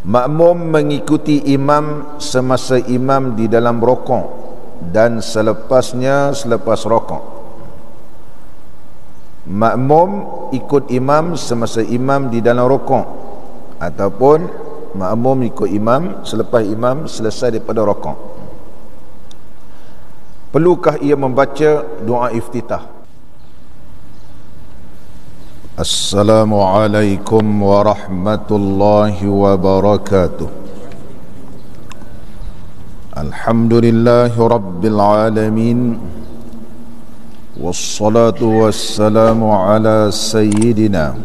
Makmum mengikuti imam semasa imam di dalam rokok dan selepasnya selepas rokok. Makmum ikut imam semasa imam di dalam rokok, ataupun makmum ikut imam selepas imam selesai daripada rokok. Perlukah ia membaca doa iftitah? Assalamualaikum warahmatullahi wabarakatuh. Alhamdulillahi rabbil alamin, wassalatu wassalamu ala sayyidina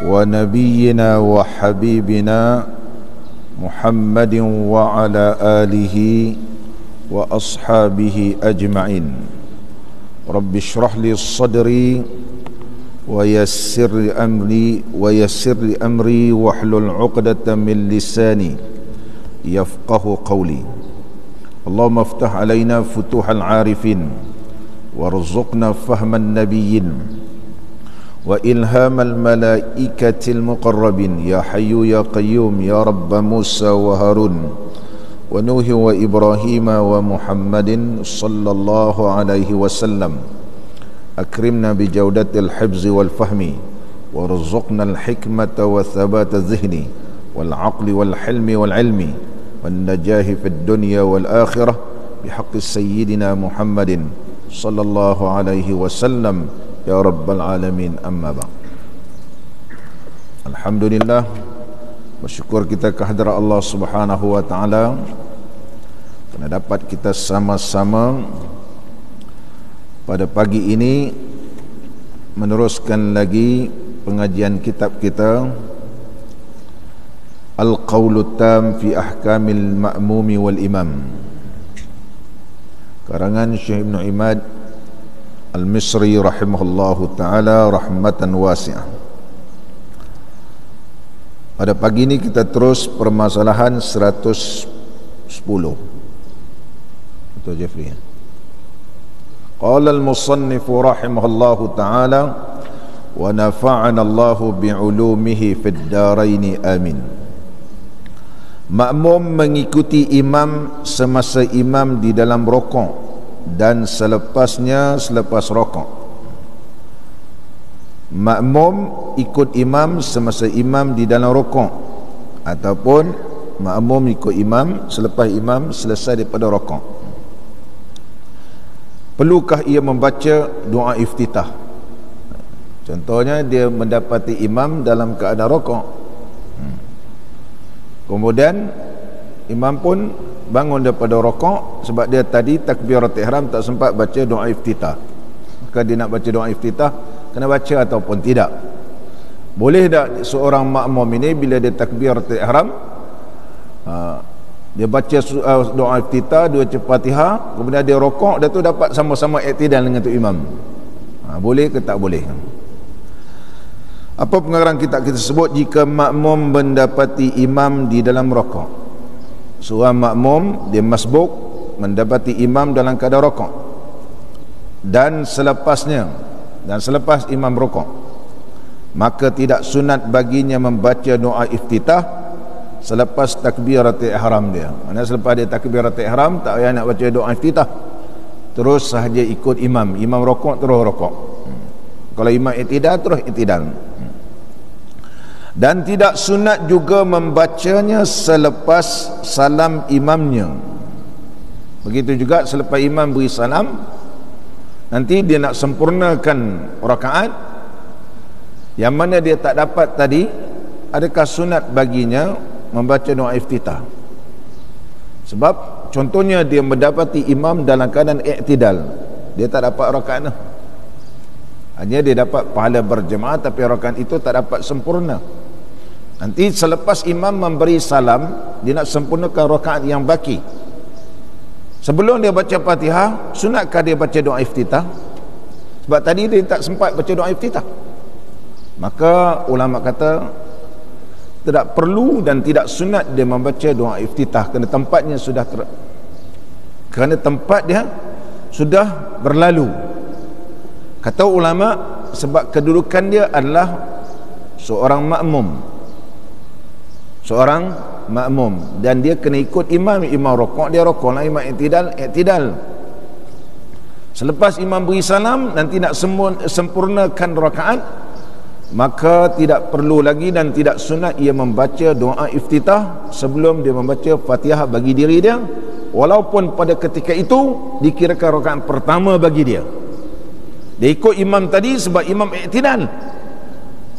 wa nabiyyina wa habibina Muhammadin wa ala alihi wa ashabihi ajma'in. Rabbi shrah li sadri wa yassir li amri wahlul 'uqdatam min lisani yafqahu qawli. Allahumma iftah alaina futuhal 'arifin warzuqna fahman nabiyyin wa ilhamal malaikatil muqarrabin ya hayyu ya qayyum ya rabb Musa wa Harun wa Nuhi wa Ibrahim wa Muhammadin sallallahu alaihi wasallam. Akrimna bi jawdatil hifzi wal fahmi warzuqna al hikmata wa thabata dhihni wal aqli wal hilmi wal ilmi wan najahi fid dunya wal akhirah bihaqqi sayyidina Muhammadin sallallahu alaihi wasallam ya rabbal alamin. Amma ba'd. Alhamdulillah, bersyukur kita kehadrat Allah Subhanahu wa taala kerana dapat kita sama-sama pada pagi ini meneruskan lagi pengajian kitab kita Al-Qawlu Tam fi Ahkamil Ma'mumi wal Imam, karangan Syekh Ibn Imad Al-Misri rahimahullahu ta'ala rahmatan wasi'ah. Pada pagi ini kita terus permasalahan 110. Betul Jeffrey ya? Qala al-musannif rahimahullahu ta'ala wa nafa'ana Allahu bi'ulumihi fid darain amin. Makmum mengikuti imam semasa imam di dalam rokok dan selepasnya selepas rokok. Makmum ikut imam semasa imam di dalam rokok, ataupun makmum ikut imam selepas imam selesai daripada rokok. Perlukah ia membaca doa iftitah? Contohnya dia mendapati imam dalam keadaan rokok, kemudian imam pun bangun daripada rokok sebab dia tadi takbiratul ihram tak sempat baca doa iftitah. Maka dia nak baca doa iftitah, kena baca ataupun tidak? Boleh tak seorang makmum ini bila dia takbiratul ihram dia baca doa iftitah, dia baca Fatihah, kemudian dia rokok, dah tu dapat sama-sama iktidal dengan tu imam? Boleh ke tak boleh? Apa pengarang kita sebut jika makmum mendapati imam di dalam rokok? Seorang makmum dia masbuk mendapati imam dalam keadaan rokok, dan selepas imam rokok, maka tidak sunat baginya membaca doa iftitah selepas takbiratul ihram dia. Maksudnya selepas dia takbiratul ihram tak payah nak baca doa iftitah, terus sahaja ikut imam. Imam rokok terus rokok, kalau imam iktidal terus iktidal. Dan tidak sunat juga membacanya selepas salam imamnya. Begitu juga selepas imam beri salam, nanti dia nak sempurnakan rakaat yang mana dia tak dapat tadi, adakah sunat baginya membaca doa iftitah? Sebab contohnya dia mendapati imam dalam keadaan iktidal, dia tak dapat rakaat, hanya dia dapat pahala berjemaah, tapi rakaat itu tak dapat sempurna. Nanti selepas imam memberi salam, dia nak sempurnakan rakaat yang baki. Sebelum dia baca Fatihah, sunatkah dia baca doa iftitah? Sebab tadi dia tak sempat baca doa iftitah. Maka ulama kata tidak perlu dan tidak sunat dia membaca doa iftitah kerana tempatnya sudah kerana tempat dia sudah berlalu. Kata ulama sebab kedudukan dia adalah seorang makmum. seorang makmum, dan dia kena ikut imam. Imam rokok, dia rokok lah. Imam i'tidal. Selepas imam beri salam, nanti nak sempurnakan rakaat, maka tidak perlu lagi dan tidak sunat ia membaca doa iftitah sebelum dia membaca Fatihah bagi diri dia, walaupun pada ketika itu dikirakan rakaat pertama bagi dia. Dia ikut imam tadi sebab imam i'tidal,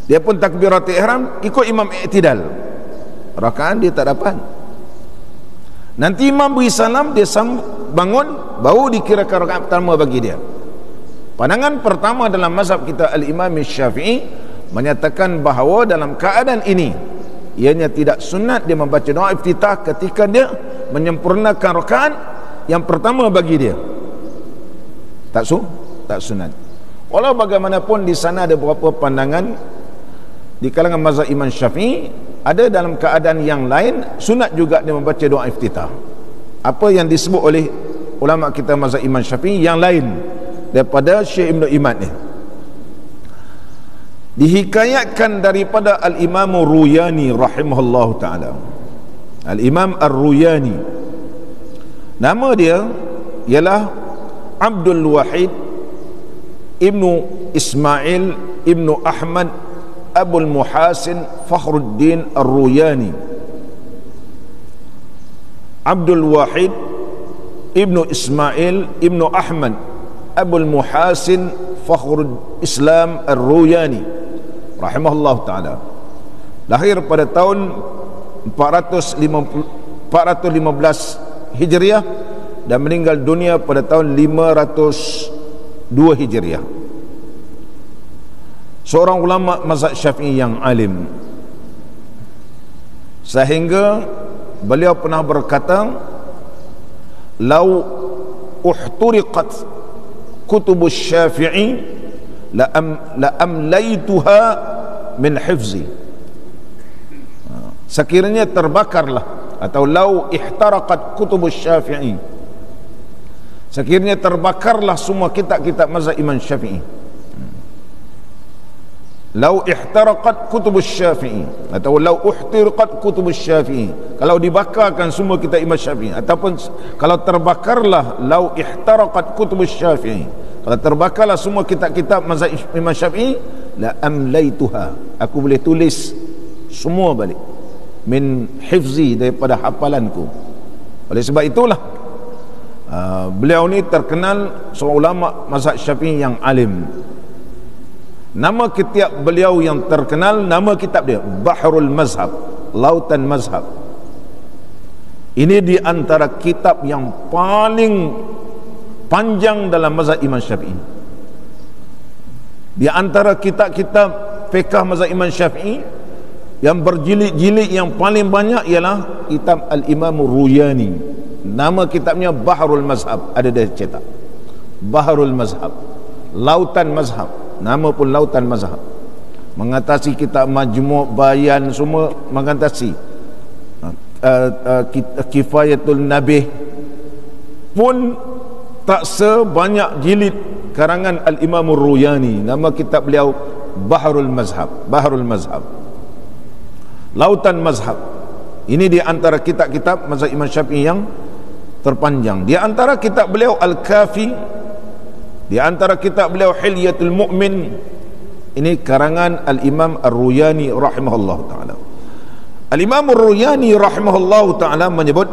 dia pun takbiratul ihram ikut imam i'tidal, rakaat dia tak dapat. Nanti imam beri salam, dia bangun, baru dikirakan rakaat pertama bagi dia. Pandangan pertama dalam mazhab kita Al-Imam Syafi'i menyatakan bahawa dalam keadaan ini ianya tidak sunat dia membaca doa iftitah ketika dia menyempurnakan rakaat yang pertama bagi dia. Tak sunat. Walau bagaimanapun di sana ada beberapa pandangan di kalangan mazhab Imam Syafi'i, ada dalam keadaan yang lain sunat juga dia membaca doa iftitah. Apa yang disebut oleh ulama kita mazhab Imam Syafi'i yang lain daripada Syekh Ibn Imad ni, dihikayatkan daripada Al-Imam Ruyani rahimahullahu ta'ala. Al-Imam Ar-Ruyani, nama dia ialah Abdul Wahid Ibnu Ismail Ibnu Ahmad Abul Muhasin Fakhruddin Ar-Ruyani. Abdul Wahid Ibnu Ismail Ibnu Ahmad Abul Muhasin Fakhrul Islam Ar-Ruyani rahimahullah ta'ala, lahir pada tahun 415 Hijriah dan meninggal dunia pada tahun 502 Hijriah. Seorang ulama mazhab Syafi'i yang alim, sehingga beliau pernah berkata, "Lau uhturiqat kutubus Syafi'i la amlaituha min hifzi." Sekiranya terbakarlah, atau lau ihtaraqat kutubus Syafi'i, sekiranya terbakarlah semua kitab-kitab mazhab Imam Syafi'i. Lau ihtaraqat kutubus Syafi'i, atau lau uhtiriqat kutubus Syafi'i, kalau dibakarkan semua kitab Imam Syafi'i, ataupun kalau terbakarlah lau ihtaraqat kutubus Syafi'i, kalau terbakarlah semua kitab-kitab mazhab Imam Syafi'i, la amlaituha, aku boleh tulis semua balik, min hifzi, daripada hafalanku. Oleh sebab itulah beliau ni terkenal seorang ulama mazhab Syafi'i yang alim. Nama kitab beliau yang terkenal, nama kitab dia Bahrul Mazhab, Lautan Mazhab. Ini di antara kitab yang paling panjang dalam mazhab Imam Syafi'i. Di antara kitab-kitab fiqh mazhab Imam Syafi'i yang berjilid-jilid yang paling banyak ialah kitab Al-Imam Ruyani. Nama kitabnya Bahrul Mazhab, ada dia cetak Bahrul Mazhab, Lautan Mazhab, nama pun Lautan Mazhab. Mengatasi kitab Majmu' Bayan, semua mengatasi. Kifayatul Nabih pun tak sebanyak jilid karangan Al-Imam Ruyani. Nama kitab beliau Bahrul Mazhab, Bahrul Mazhab, Lautan Mazhab. Ini di antara kitab-kitab mazhab Imam Syafi'i yang terpanjang. Di antara kitab beliau Al-Kafi, di antara kitab beliau Hilyatul Mu'min, ini karangan Al-Imam Ar-Ruyani rahimahullah ta'ala. Al-Imam Ar-Ruyani rahimahullah ta'ala menyebut,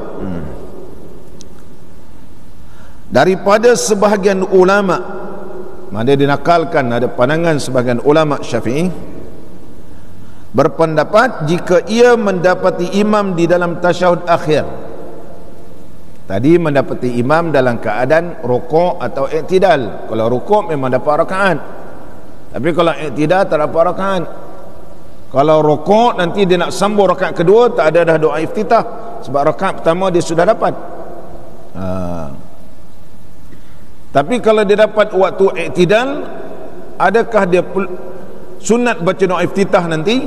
daripada sebahagian ulama, mana dinakalkan ada pandangan sebahagian ulama Syafi'i berpendapat jika ia mendapati imam di dalam tasyahud akhir, tadi mendapati imam dalam keadaan rukuk atau i'tidal. Kalau rukuk memang dapat rakaat, tapi kalau i'tidal tak dapat rakaat. Kalau rukuk nanti dia nak sambung rakaat kedua, tak ada dah doa iftitah, sebab rakaat pertama dia sudah dapat. Tapi kalau dia dapat waktu i'tidal, adakah dia sunat baca doa iftitah nanti?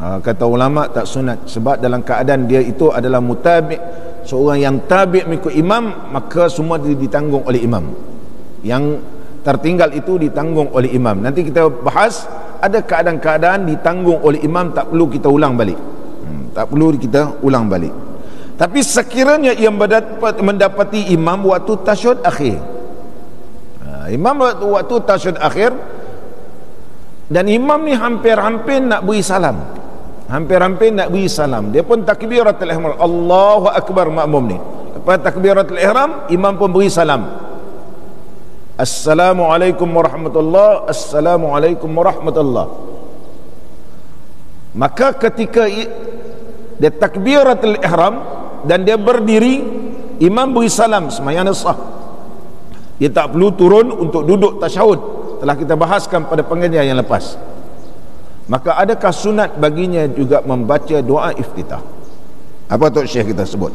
Kata ulama tak sunat, sebab dalam keadaan dia itu adalah mutabi', seorang yang tabi' mengikut imam, maka semua ditanggung oleh imam. Yang tertinggal itu ditanggung oleh imam. Nanti kita bahas ada keadaan-keadaan ditanggung oleh imam, tak perlu kita ulang balik. tak perlu kita ulang balik. Tapi sekiranya ia mendapati imam waktu tasyahud akhir, imam waktu tasyahud akhir, dan imam ni hampir-hampir nak beri salam, dia pun takbiratul ihram, Allahu akbar, makmum ni lepas takbiratul ihram, imam pun beri salam, Assalamualaikum warahmatullah, Assalamualaikum warahmatullah. Maka ketika dia takbiratul ihram dan dia berdiri, imam beri salam, sembahyang sah. Dia tak perlu turun untuk duduk tasyahud, telah kita bahaskan pada pengajian yang lepas. Maka adakah sunat baginya juga membaca doa iftitah? Apa Tok Syekh kita sebut?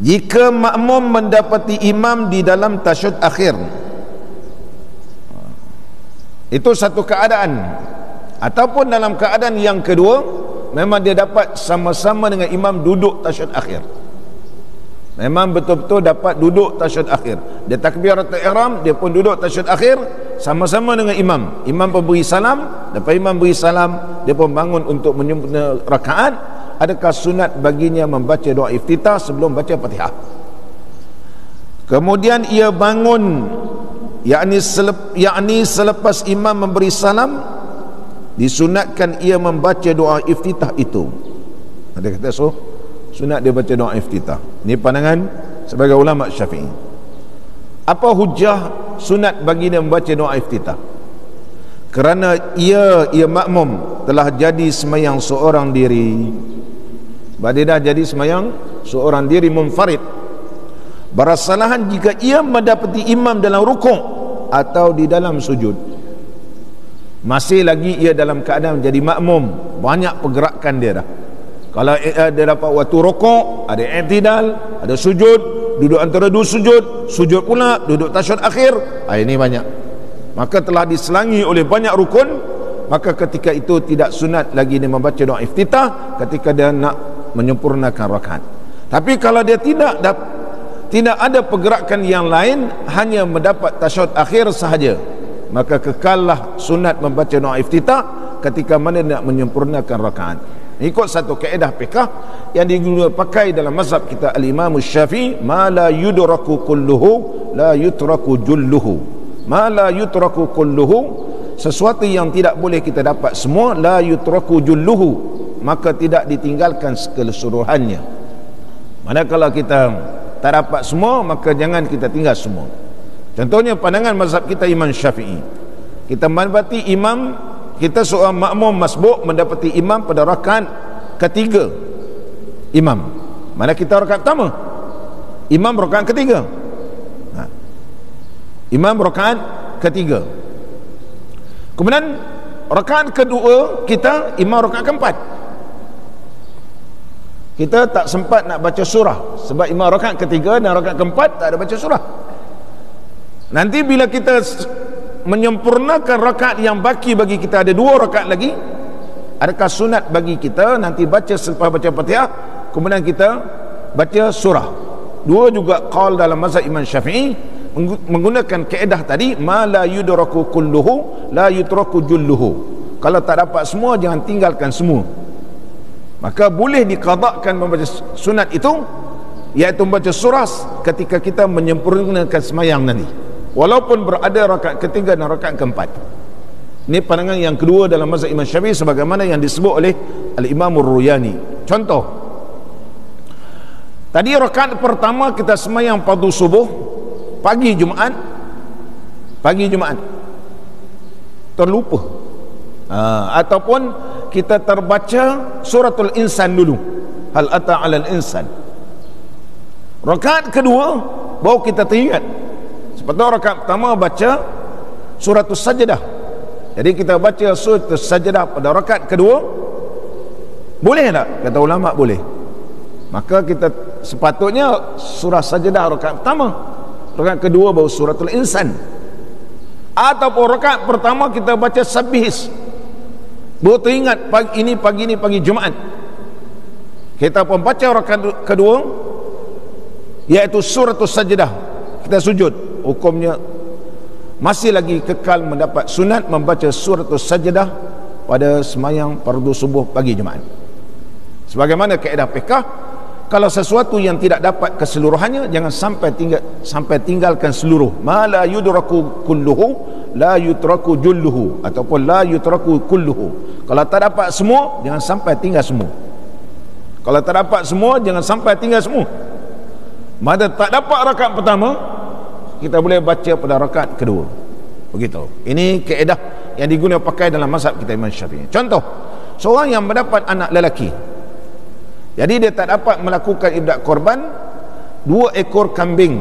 Jika makmum mendapati imam di dalam tasyahud akhir, itu satu keadaan, ataupun dalam keadaan yang kedua, memang dia dapat sama-sama dengan imam duduk tasyahud akhir, memang betul-betul dapat duduk tasyahud akhir. Dia takbiratul ihram, dia pun duduk tasyahud akhir sama-sama dengan imam pun beri salam, lepas imam beri salam, dia pun bangun untuk menyempurna rakaat. Adakah sunat baginya membaca doa iftitah sebelum baca Fatihah? Kemudian ia bangun, yakni selepas imam memberi salam, disunatkan ia membaca doa iftitah itu. Ada kata sunat dia baca doa iftitah. Ini pandangan sebagai ulama Syafi'i. Apa hujah sunat bagi dia membaca doa iftitah? Kerana ia makmum telah jadi sembahyang seorang diri. Dia dah jadi sembahyang seorang diri munfarid. Bersalahan jika ia mendapati imam dalam rukuk atau di dalam sujud. Masih lagi ia dalam keadaan menjadi makmum, banyak pergerakan dia dah. Kalau dia dapat waktu rukuk, ada i'tidal, ada sujud, duduk antara dua sujud pula, duduk tasyahud akhir, ini banyak. Maka telah diselangi oleh banyak rukun, maka ketika itu tidak sunat lagi dia membaca doa iftitah ketika dia nak menyempurnakan rakaat. Tapi kalau dia tidak ada pergerakan yang lain, hanya mendapat tasyahud akhir sahaja, maka kekallah sunat membaca doa iftitah ketika mana nak menyempurnakan rakaat. Ikut satu kaedah fiqh yang digunakan pakai dalam mazhab kita al-Imam Syafi'i, ma la yudraku kulluhu la yutraku julluhu. Ma la yutraku kulluhu, sesuatu yang tidak boleh kita dapat semua, la yutraku julluhu, maka tidak ditinggalkan keseluruhannya. Mana kalau kita tak dapat semua, maka jangan kita tinggal semua. Contohnya pandangan mazhab kita Imam Syafi'i, kita mendapati imam, kita seorang makmum masbuk mendapati imam pada rakaat ketiga. Imam, mana kita rakaat pertama, imam rakaat ketiga. Imam rakaat ketiga, kemudian rakaat kedua kita, imam rakaat keempat. Kita tak sempat nak baca surah sebab imam rakaat ketiga dan rakaat keempat tak ada baca surah. Nanti bila kita menyempurnakan rakaat yang baki bagi kita, ada dua rakaat lagi, adakah sunat bagi kita nanti baca selepas baca Fatihah kemudian kita baca surah? Dua juga qaul dalam mazhab Imam Syafi'i menggunakan kaedah tadi, ma la yudraku kulluhu la yutraku julluhu. Kalau tak dapat semua, jangan tinggalkan semua. Maka boleh diqadakkan membaca sunat itu, iaitu membaca surah ketika kita menyempurnakan sembahyang nanti, walaupun berada rakaat ketiga dan rakaat keempat. Ini pandangan yang kedua dalam mazhab Imam Syafi'i sebagaimana yang disebut oleh Al-Imam Ar-Ruyani. Contoh, tadi rakaat pertama kita sembahyang fardu subuh pagi Jumaat terlupa, ataupun kita terbaca suratul insan dulu, hal ata 'alal insan. Rakaat kedua baru kita teringat. Seperti rakaat pertama baca suratul sajdah, jadi kita baca suratul sajdah pada rakaat kedua, boleh tak? Kata ulama boleh. Maka kita sepatutnya surah sajdah rakaat pertama, rakaat kedua baru suratul insan. Ataupun rakaat pertama kita baca sabihis, baru teringat pagi ini pagi Jumaat, kita pun baca rakaat kedua iaitu suratul sajdah, kita sujud. Hukumnya masih lagi kekal mendapat sunat membaca suratul sajdah pada sembahyang fardu subuh pagi Jumaat. Sebagaimana kaedah fiqh, kalau sesuatu yang tidak dapat keseluruhannya, jangan sampai tinggalkan seluruh. Ma la yudraku kulluhu la yutraku julluhu, ataupun la yutraku kulluhu. Kalau tak dapat semua, jangan sampai tinggal semua. Kalau tak dapat semua, jangan sampai tinggal semua. Mana tak dapat rakaat pertama, kita boleh baca pada rakaat kedua. Begitu. Ini kaedah yang digunakan pakai dalam mazhab kita Imam Syafi'i. Contoh, seorang yang mendapat anak lelaki, jadi dia tak dapat melakukan ibdat korban 2 ekor kambing,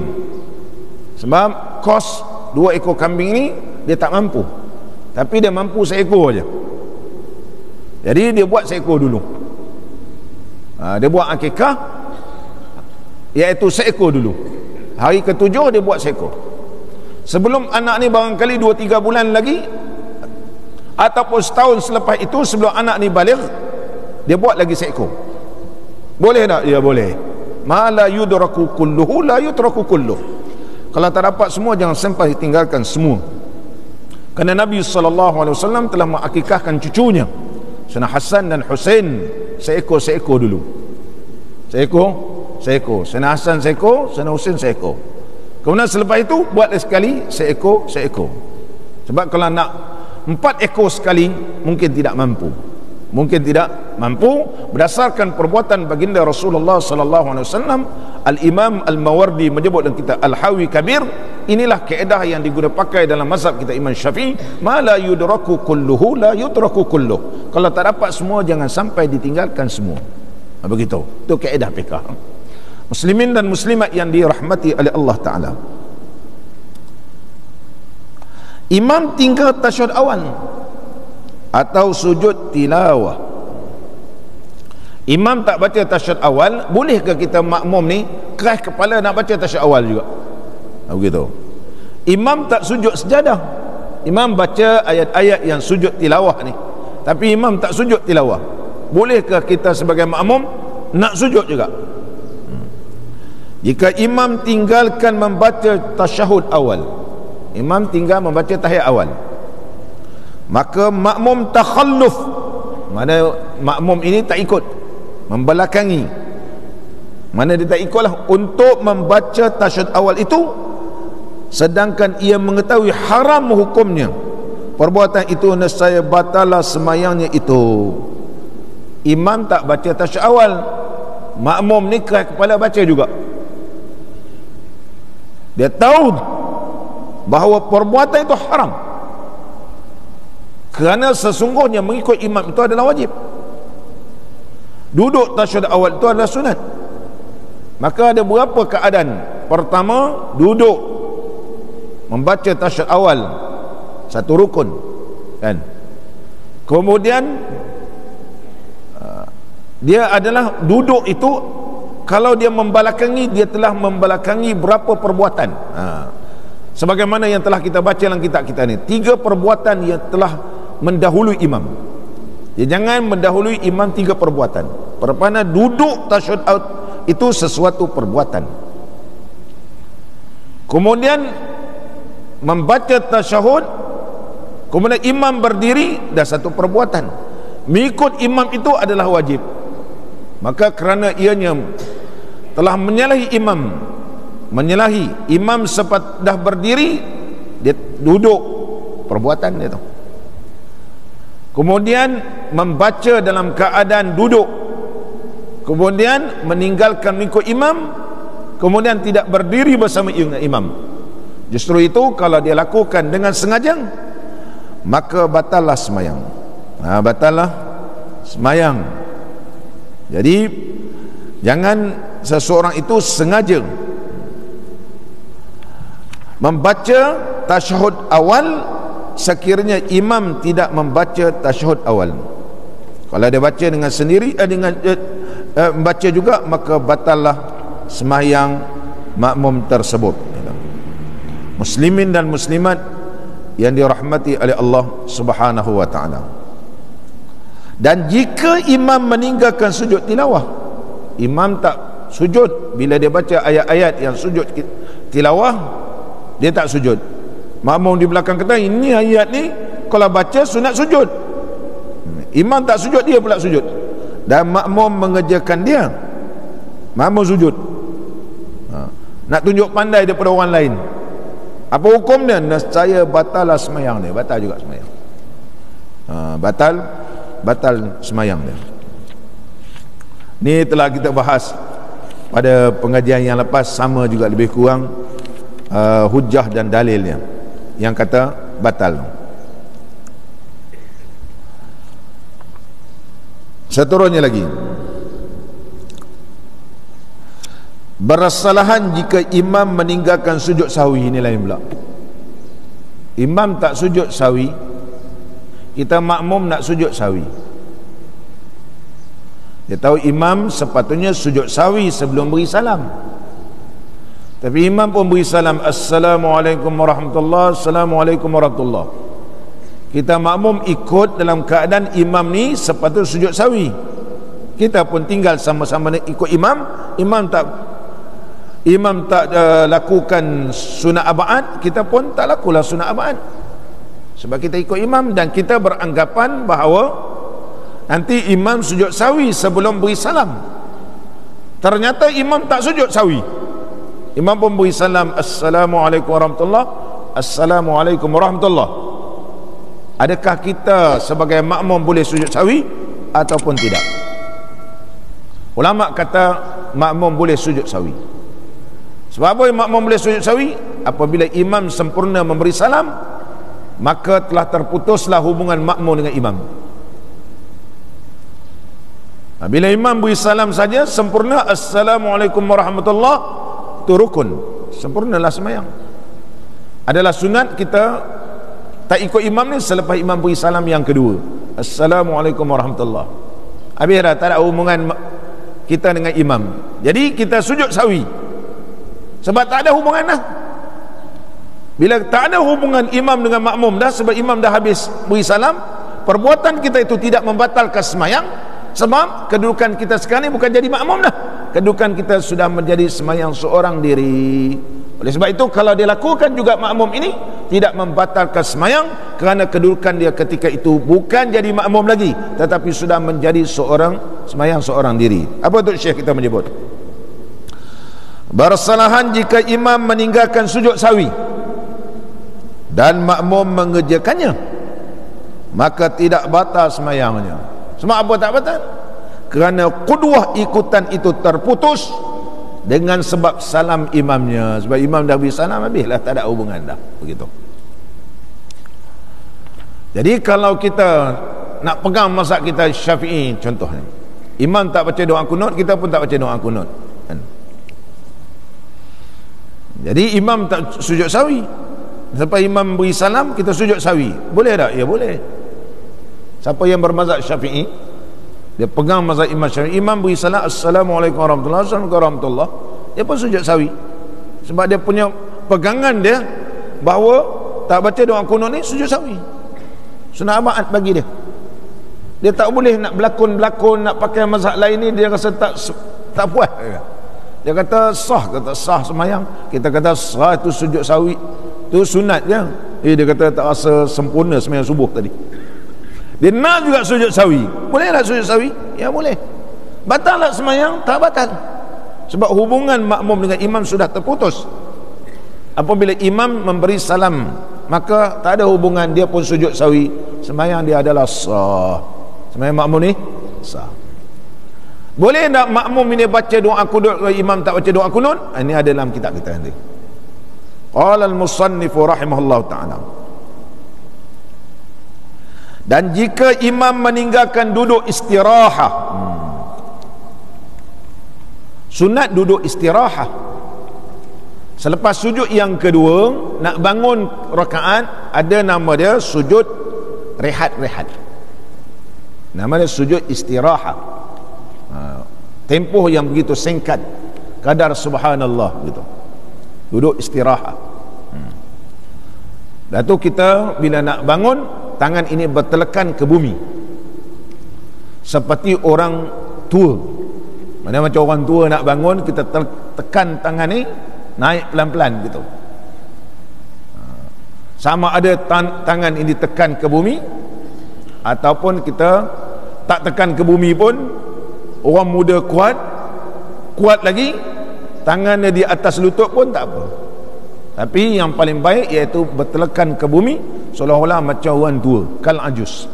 sebab kos 2 ekor kambing ni dia tak mampu, tapi dia mampu seekor aja. Jadi dia buat seekor dulu. Dia buat akikah, iaitu seekor dulu. Hari ke-7 dia buat seekor. Sebelum anak ni barangkali 2-3 bulan lagi, ataupun setahun selepas itu, sebelum anak ni baligh, dia buat lagi seekor. Boleh tak? Ya boleh. Ma la yudraku kulluhu la yutraku kulluh. Kalau tak dapat semua, jangan sampai tinggalkan semua. Kerana Nabi SAW telah mengakikahkan cucunya, Sayyidina Hasan dan Husain, seekor-seekor dulu. Seekor. Sayyidina Hasan seekor, Sayyidina Husain seekor. Kemudian selepas itu buat sekali seekor. Sebab kalau nak 4 ekor sekali, mungkin tidak mampu. Berdasarkan perbuatan baginda Rasulullah sallallahu alaihi wasallam. Al-Imam Al-Mawardi menyebut dalam kitab Al-Hawi Kabir, inilah kaedah yang digunakan pakai dalam mazhab kita Imam Syafi'i. Ma la yudraku kulluhu la yutraku kulluh. Kalau tak dapat semua, jangan sampai ditinggalkan semua. Begitu. Itu kaedah fiqh. Muslimin dan muslimat yang dirahmati oleh Allah Ta'ala, imam tinggal tasyahud awal atau sujud tilawah. Imam tak baca tasyahud awal, bolehkah kita makmum ni keras kepala nak baca tasyahud awal juga? Begitu. Imam tak sujud sejadah, imam baca ayat-ayat yang sujud tilawah ni, tapi imam tak sujud tilawah, bolehkah kita sebagai makmum nak sujud juga? Jika imam tinggalkan membaca tasyahud awal, imam tinggal membaca tahiyat awal, maka makmum takhalluf, mana makmum ini tak ikut, membelakangi, mana dia tak ikutlah untuk membaca tasyahud awal itu, sedangkan ia mengetahui haram hukumnya. Perbuatan itu nescaya batalah semayangnya itu. Imam tak baca tasyahud awal, makmum ni keras kepala baca juga. Dia tahu bahawa perbuatan itu haram, kerana sesungguhnya mengikut imam itu adalah wajib. Duduk tasyahud awal itu adalah sunat. Maka ada beberapa keadaan. Pertama, duduk membaca tasyahud awal, satu rukun, kan? Kemudian dia adalah duduk itu, kalau dia membelakangi, dia telah membelakangi berapa perbuatan. Sebagaimana yang telah kita baca dalam kitab kita ni, 3 perbuatan yang telah mendahului imam. Dia jangan mendahului imam 3 perbuatan. Pertama, duduk tasyahud itu sesuatu perbuatan. Kemudian membaca tasyahud, kemudian imam berdiri, dah satu perbuatan. Mengikut imam itu adalah wajib. Maka kerana ianya telah menyalahi imam sempat dah berdiri, dia duduk, perbuatan dia tu. Kemudian membaca dalam keadaan duduk, kemudian meninggalkan mengikut imam, kemudian tidak berdiri bersama imam. Justru itu kalau dia lakukan dengan sengaja, maka batallah semayang. Batallah semayang. Jadi jangan seseorang itu sengaja membaca tasyahud awal sekiranya imam tidak membaca tasyahud awal. Kalau dia baca dengan sendiri, membaca juga, maka batallah sembahyang makmum tersebut. Muslimin dan muslimat yang dirahmati oleh Allah Subhanahu wa taala. Dan jika imam meninggalkan sujud tilawah, imam tak sujud bila dia baca ayat-ayat yang sujud tilawah, dia tak sujud. Makmum di belakang kata, ini ayat ni kalau baca sunat sujud. Imam tak sujud, dia pula sujud. dan makmum mengerjakan dia, makmum sujud, nak tunjuk pandai daripada orang lain, apa hukum dia? Nescaya batal semayang dia, batal juga semayang. Batal semayang dia. Ni telah kita bahas pada pengajian yang lepas, sama juga lebih kurang hujah dan dalilnya yang kata batal. Seterusnya lagi, bersalahan jika imam meninggalkan sujud sahwi. Ini lain pula. Imam tak sujud sahwi, kita makmum nak sujud sahwi. Dia tahu imam sepatutnya sujud sahwi sebelum beri salam, tapi imam pun beri salam, Assalamualaikum warahmatullahi, Assalamualaikum warahmatullahi. Kita makmum ikut dalam keadaan imam ni sepatutnya sujud sahwi, kita pun tinggal sama-sama ikut imam. Imam tak lakukan sunat abaat, kita pun tak lakulah sunat abaat, sebab kita ikut imam dan kita beranggapan bahawa nanti imam sujud sahwi sebelum beri salam. Ternyata imam tak sujud sahwi, imam pun beri salam, Assalamualaikum warahmatullahi, Assalamualaikum warahmatullahi. Adakah kita sebagai makmum boleh sujud sahwi ataupun tidak? Ulama kata makmum boleh sujud sahwi. Sebab apa makmum boleh sujud sahwi? Apabila imam sempurna memberi salam, maka telah terputuslah hubungan makmum dengan imam. Bila imam beri salam saja sempurna, Assalamualaikum warahmatullahi, itu rukun, sempurnalah sembahyang. Adalah sunat kita tak ikut imam ni selepas imam beri salam yang kedua, Assalamualaikum warahmatullahi. Habis dah, tak ada hubungan kita dengan imam. Jadi kita sujud sahwi sebab tak ada hubungan dah. Bila tak ada hubungan imam dengan makmum dah, sebab imam dah habis beri salam, perbuatan kita itu tidak membatalkan sembahyang, sebab kedudukan kita sekarang ni bukan jadi makmum dah, kedudukan kita sudah menjadi sembahyang seorang diri. Oleh sebab itu kalau dia lakukan juga makmum ini, tidak membatalkan sembahyang, kerana kedudukan dia ketika itu bukan jadi makmum lagi, tetapi sudah menjadi seorang sembahyang seorang diri. Apa tu Syekh kita menyebut? Bersalahan jika imam meninggalkan sujud sahwi dan makmum mengerjakannya, maka tidak batal sembahyangnya. Sebab apa tak batal? Kerana qudwah ikutan itu terputus dengan sebab salam imamnya. Sebab imam dah beri salam, habislah, tak ada hubungan dah, begitu. Jadi kalau kita nak pegang mazhab kita Syafi'i contohnya, imam tak baca doa kunut, kita pun tak baca doa kunut kan? Jadi imam tak sujud sahwi, sampai imam beri salam kita sujud sahwi, boleh tak? Ya boleh. Siapa yang bermazhab Syafi'i, dia pegang mazhab Imam Syafi'i, imam beri salam, Assalamualaikum warahmatullahi wabarakatuh, dia pun sujud sahwi, sebab dia punya pegangan dia bahawa tak baca doa kunut ni sujud sahwi, sunat abaat bagi dia. Dia tak boleh nak berlakon nak pakai mazhab lain ni, dia rasa tak puas. Dia kata sah, kata sah sembahyang, kita kata sah itu sujud sahwi, tu sunat je. Dia kata tak rasa sempurna sembahyang subuh tadi, dia nak juga sujud sahwi. Boleh tak sujud sahwi? Ya boleh. Batal tak sembahyang? Tak batal, sebab hubungan makmum dengan imam sudah terputus. Apabila imam memberi salam, maka tak ada hubungan, dia pun sujud sahwi, sembahyang dia adalah sah, sembahyang makmum ni sah. Boleh tak makmum ini baca doa kunut, imam tak baca doa kunut? Ini ada dalam kitab kita nanti. Qala al-musannif rahimahullah ta'ala, dan jika imam meninggalkan duduk istirahat, sunat duduk istirahat selepas sujud yang kedua, nak bangun rakaat, ada nama dia sujud rehat-rehat, nama dia sujud istirahat. Tempoh yang begitu singkat, kadar subhanallah gitu, duduk istirahat. Dan tu kita bila nak bangun, tangan ini bertelekan ke bumi seperti orang tua. Mana macam orang tua nak bangun, kita tekan tangan ni naik pelan-pelan gitu. Sama ada tangan ini tekan ke bumi ataupun kita tak tekan ke bumi pun, Orang muda kuat lagi, tangannya di atas lutut pun tak apa. Tapi yang paling baik iaitu bertelekan ke bumi seolah-olah macam orang tua, kal ajus.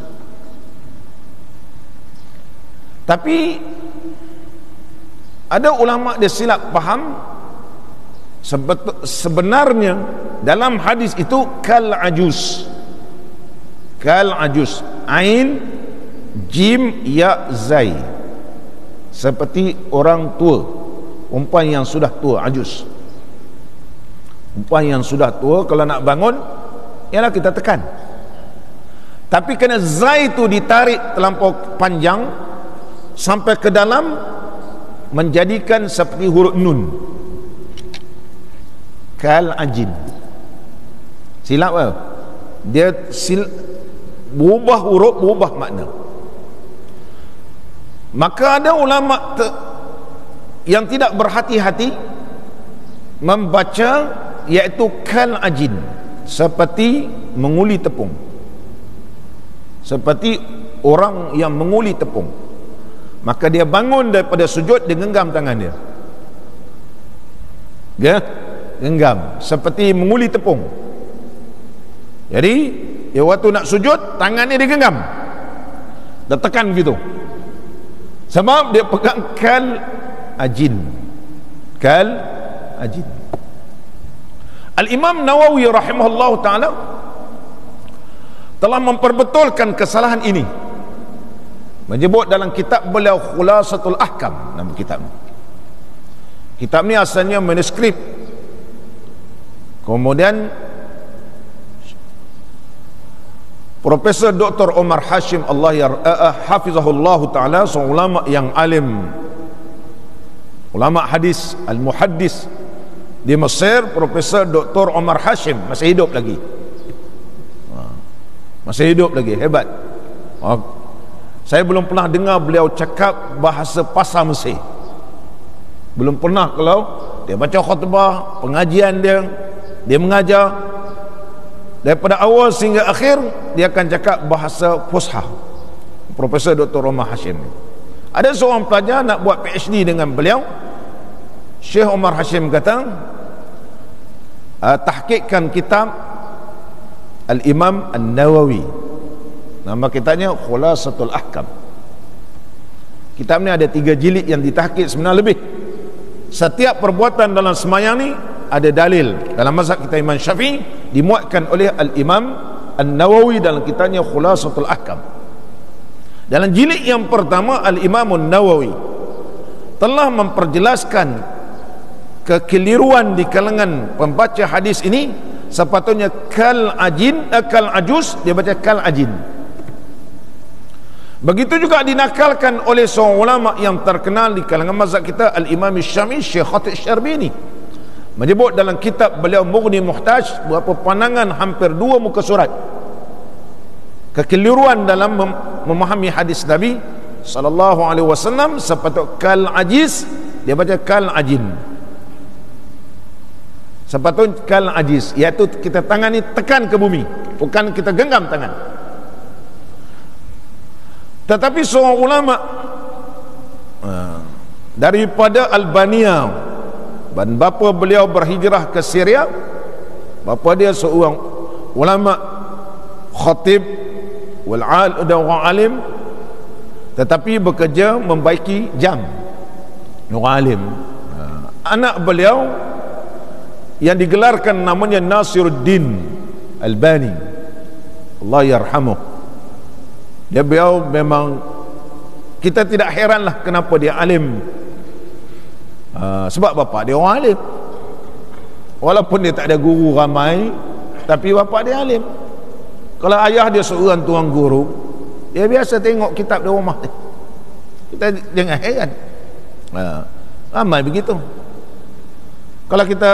Tapi ada ulama dia silap faham, sebenarnya dalam hadis itu kal ajus. Kal ajus, ain jim ya zai, seperti orang tua, perempuan yang sudah tua, ajus. Perempuan yang sudah tua kalau nak bangun ialah kita tekan. Tapi kena zai itu ditarik terlampau panjang sampai ke dalam, menjadikan seperti huruf nun, kal ajin. Silap ke? Dia berubah huruf, berubah makna. Maka ada ulama yang tidak berhati-hati membaca iaitu kal ajin, seperti menguli tepung, seperti orang yang menguli tepung. Maka dia bangun daripada sujud, dia genggam tangan dia, genggam seperti menguli tepung. Jadi dia waktu nak sujud, tangannya dia genggam, dia tekan gitu, sebab dia pegang kal ajin. Kal ajin. Al-Imam Nawawi rahimahullah ta'ala telah memperbetulkan kesalahan ini, menyebut dalam kitab beliau Khulasatul Ahkam. Nama kitab ni asalnya manuskrip, kemudian Profesor Dr. Omar Hashim hafizahullah ta'ala, seorang ulama yang alim, ulama hadis, al-muhaddis di Mesir. Profesor Dr. Omar Hashim masih hidup lagi, hebat. Saya belum pernah dengar beliau cakap bahasa pasar Mesir, belum pernah. Kalau dia baca khutbah, pengajian dia mengajar, daripada awal sehingga akhir dia akan cakap bahasa Fusha. Profesor Dr. Omar Hashim. Ada seorang pelajar nak buat PhD dengan beliau. Syekh Omar Hashim kata, tahqiqkan kitab Al-Imam An-Nawawi, nama kitabnya Khulasatul Ahkam. Kitab ni ada 3 jilid yang ditahqiq, sebenarnya lebih. Setiap perbuatan dalam sembahyang ni ada dalil. Dalam mazhab kita Imam Syafi'i dimuatkan oleh Al-Imam An-Nawawi dalam kitabnya Khulasatul Ahkam. Dalam jilid yang pertama, Al-Imam An-Nawawi telah memperjelaskan kekeliruan di kalangan pembaca hadis ini. Sepatutnya kal ajus, dia baca kal ajin. Begitu juga dinakalkan oleh seorang ulama yang terkenal di kalangan mazhab kita, Al-Imam Syafi'i, Syekh Khatib Syarbini, menyebut dalam kitab beliau Mughni Muhtaj beberapa pandangan, hampir 2 muka surat, kekeliruan dalam memahami hadis Nabi sallallahu alaihi wasallam. Sepatut kal ajiz, dia baca kal ajin. Sepatut kal ajiz, iaitu kita tangan ni tekan ke bumi, bukan kita genggam tangan. Tetapi seorang ulama daripada Albania, dan bapa beliau berhijrah ke Syria, bapa dia seorang ulama khatib wal alim, tetapi bekerja membaiki jam, alim. Anak beliau yang digelarkan namanya Nasiruddin Albani, Allah yarhamuh. Beliau memang, kita tidak heranlah kenapa dia alim. Sebab bapa dia orang alim, walaupun dia tak ada guru ramai, tapi bapa dia alim. Kalau ayah dia seorang tuan guru, dia biasa tengok kitab di rumah dia. Kita jangan heran, ramai begitu. Kalau kita,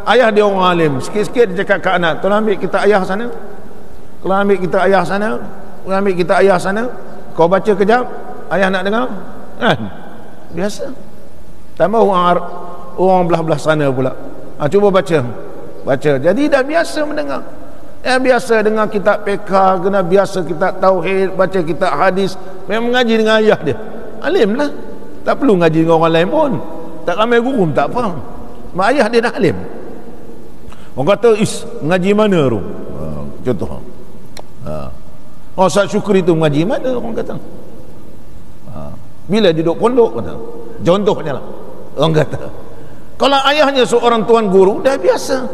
ayah dia orang alim, sikit-sikit dia cakap ke anak, tolong ambil kita ayah sana, tolong ambil kita ayah sana, tolong ambil kita ayah sana, kau baca kejap, ayah nak dengar, kan? Biasa. Tambah orang belah-belah sana pula, cuba baca. Jadi dah biasa mendengar. Biasa dengar kitab PK, kena biasa kitab tauhid, baca kitab hadis, memang mengaji dengan ayah dia, alim lah. tak perlu ngaji dengan orang lain pun, tak ramai guru tak faham. Mak ayah dia dah alim. Orang kata, mengaji mana tu? Contoh. Ustaz Syukri tu mengaji mana? Orang kata. Bila duduk pondok kata. Contohnya lah. Orang kata. Kalau ayahnya seorang tuan guru, dah biasa.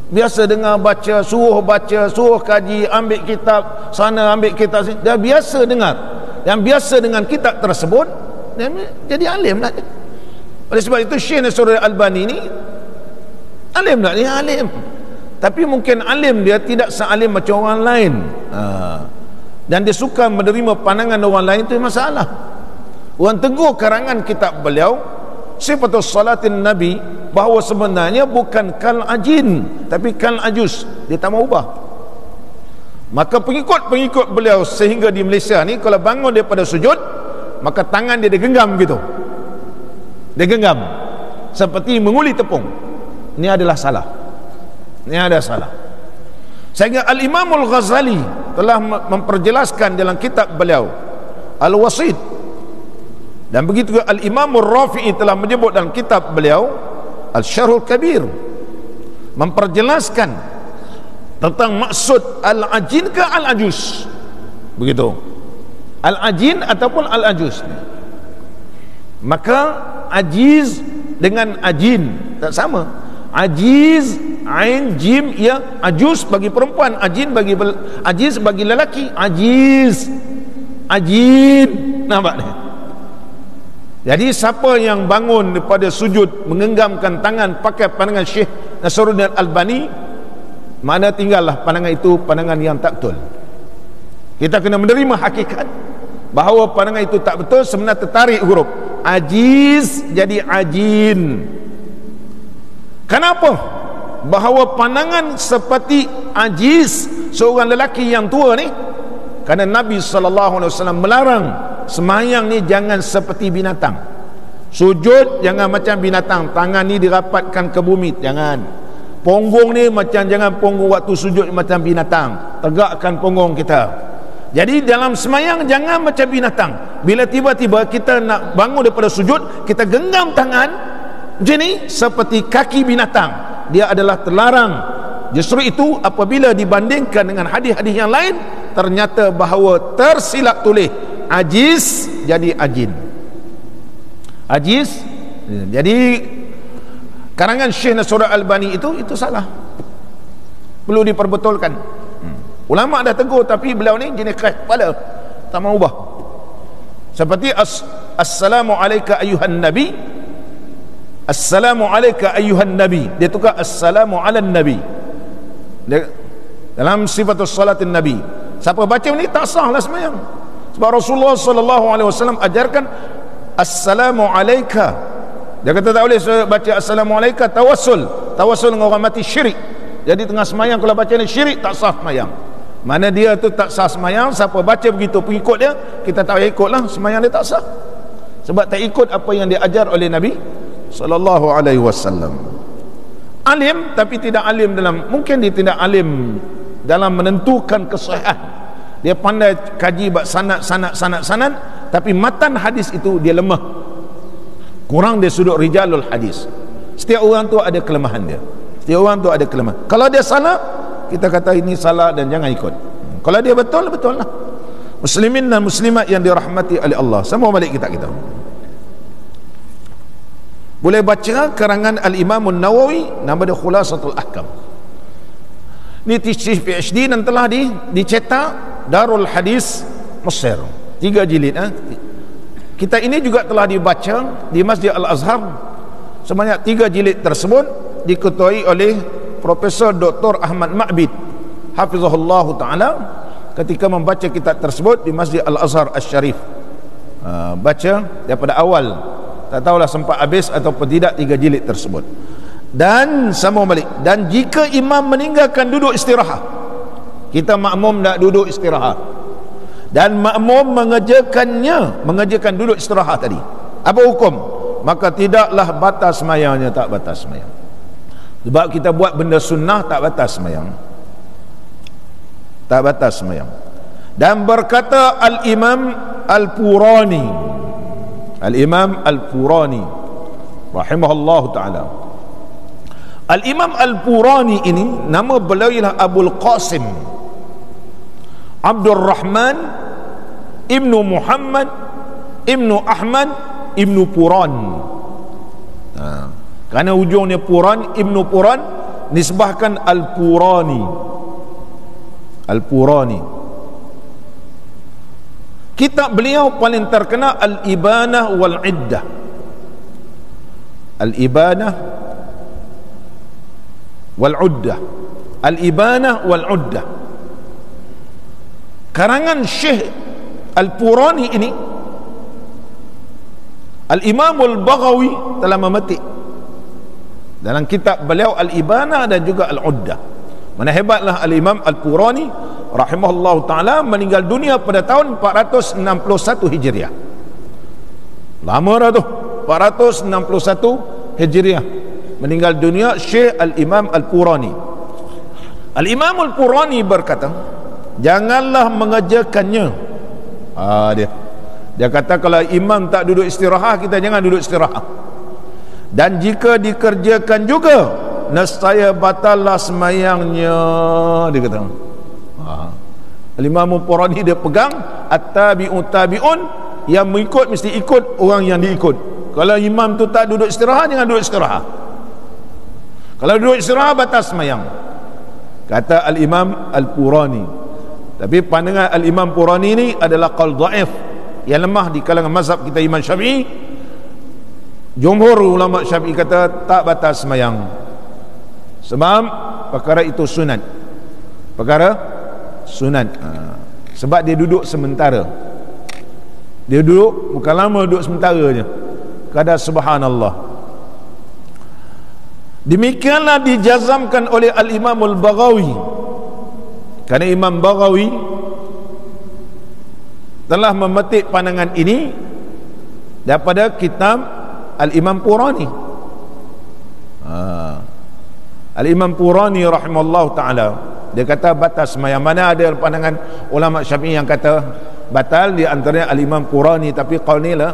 Biasa dengar baca, suruh kaji, ambil kitab sana, ambil kitab sini. Dah biasa dengar. Yang biasa dengan kitab tersebut, dia jadi alim lah. Oleh sebab itu Syekh Nasruddin Albani ni alim tak? Dia alim. Tapi mungkin alim dia tidak sealim macam orang lain. Dan dia suka menerima pandangan orang lain, itu masalah. Orang tegur karangan kitab beliau Sifatus Salatin Nabi, bahawa sebenarnya bukan kal ajin tapi kal ajus. Dia tak mau ubah. Maka pengikut beliau sehingga di Malaysia ni, kalau bangun daripada sujud, maka tangan dia digenggam gitu. Dia genggam seperti menguli tepung. Ini adalah salah. Ini ada salah. Sehingga Al-Imamul Ghazali telah memperjelaskan dalam kitab beliau Al-Wasit, dan begitu juga Al-Imamul Rafi'i telah menyebut dalam kitab beliau Al-Syarhul Kabir, memperjelaskan tentang maksud Al-Ajin ke Al-Ajus. Begitu. Al-Ajin ataupun Al-Ajus. Maka ajiz dengan ajin tak sama. Ajiz, ain, jim, ya. Ajus bagi perempuan, ajiz bagi lelaki. Ajiz, ajin. Nampak ni? Jadi siapa yang bangun daripada sujud menggenggamkan tangan pakai pandangan Syekh Nasruddin Albani, mana tinggallah pandangan itu pandangan yang tak betul. Kita kena menerima hakikat bahawa pandangan itu tak betul, sebenarnya tertarik huruf ajiz jadi ajin. Kenapa? Bahawa pandangan seperti ajiz, seorang lelaki yang tua ni, kerana Nabi SAW melarang semayang ni jangan seperti binatang. Sujud jangan macam binatang, tangan ni dirapatkan ke bumi, jangan. Punggung ni jangan punggung waktu sujud macam binatang, tegakkan punggung kita. Jadi dalam semayang jangan macam binatang. Bila tiba-tiba kita nak bangun daripada sujud, kita genggam tangan macam ni seperti kaki binatang, dia adalah terlarang. Justru itu apabila dibandingkan dengan hadis-hadis yang lain, ternyata bahawa tersilap tulis ajiz jadi ajin. Ajiz jadi karangan Syekh Nasruddin Albani itu salah, perlu diperbetulkan. Ulama dah tegur, tapi beliau ni jenis keras kepala, tak mau ubah. Seperti assalamu alayka ayuhan nabi, assalamu alayka ayuhan nabi, dia tukar assalamu ala nabi. Dia, dalam sifatus salatin nabi, siapa baca ni tak sah lah semayang. Sebab Rasulullah SAW ajarkan assalamu alayka. Dia kata tak boleh baca assalamu alayka tawassul dengan orang mati syirik. Jadi tengah semayang kalau baca ni syirik, tak sah semayang. Mana dia tu tak sah semayang, siapa baca begitu pengikut dia, kita tak payah ikut lah, semayang dia tak sah. Sebab tak ikut apa yang diajar oleh Nabi SAW. Alim tapi tidak alim dalam, mungkin dia tidak alim dalam menentukan kesahihan. Dia pandai kaji sanad, tapi matan hadis itu dia lemah, kurang dari sudut rijalul hadis. Setiap orang tu ada kelemahan dia. Setiap orang tu ada kelemahan. Kalau dia salah, kita kata ini salah dan jangan ikut. Kalau dia betul, betul lah. Muslimin dan muslimat yang dirahmati oleh Allah, semua balik kita. Boleh baca karangan Al-Imam Nawawi, nama dia Khulasatul Ahkam. Ini tesis PhD dan telah dicetak Darul Hadis Mesir, 3 jilid. Kita ini juga telah dibaca di Masjid Al-Azhar. Sebanyak 3 jilid tersebut diketuai oleh Profesor Dr. Ahmad Ma'bid hafizahullah ta'ala ketika membaca kitab tersebut di Masjid Al-Azhar Asy-Syarif. Baca daripada awal, tak tahulah sempat habis ataupun tidak 3 jilid tersebut. Dan sama balik, dan jika imam meninggalkan duduk istirahat, kita makmum nak duduk istirahat, dan makmum mengerjakan duduk istirahat tadi, apa hukum? Maka tidaklah batas semayangnya, tak batas semayang. Sebab kita buat benda sunnah, tak batas semayang, tak batas semayang. Dan berkata Al-Imam Al-Purani Al-Imam Al-Purani rahimahullahu ta'ala. Al-Imam Al-Purani ini nama beliau ialah Abul Qasim Abdul Rahman Ibnu Muhammad Ibnu Ahmad Ibnu Puran. Kerana ujungnya Puran, Ibnu Puran, nisbahkan Al-Purani. Al-Purani. Kitab beliau paling terkenal Al-Ibanah wal-Iddah. Al-Ibanah wal-Uddah. Al-Ibanah wal-Uddah. Karangan Syekh Al-Purani ini Al-Imam Al-Baghawi telah memetik dalam kitab beliau Al-Ibanah dan juga Al-Uddah. Mana hebatlah Al-Imam Al-Purani rahimahullah ta'ala meninggal dunia pada tahun 461 Hijriah. Lama dah tu, 461 Hijriah meninggal dunia Syekh Al-Imam Al-Purani. Al-Imam Al-Purani berkata, janganlah mengerjakannya. Dia kata kalau imam tak duduk istirahat, kita jangan duduk istirahat. Dan jika dikerjakan juga, nescaya batallah semayangnya, dia kata. Al-Imam Al-Purani dia pegang at-tabi'un tabi'un, yang mengikut mesti ikut orang yang diikut. Kalau imam tu tak duduk istirahat, jangan duduk istirahat. Kalau duduk istirahat, batal semayang, kata Al-Imam Al-Purani. Tapi pandangan Al-Imam Purani ini adalah qaul dhaif, yang lemah di kalangan mazhab kita Imam Syafi'i. Jumhur ulama Syafi'i kata tak batal semayang, sebab perkara itu sunat. Perkara sunat. Sebab dia duduk sementara. Dia duduk, bukan lama, duduk sementara je. Kadar subhanallah. Demikianlah dijazamkan oleh Al-Imam Al-Baghawi. Kerana Imam Baghawi telah memetik pandangan ini daripada kitab Al-Imam Purani. Al-Imam Purani rahimahullah ta'ala, dia kata batas semayang. Mana ada pandangan ulama Syafi'i yang kata batal, di antaranya Al-Imam Purani, tapi qaul ni lah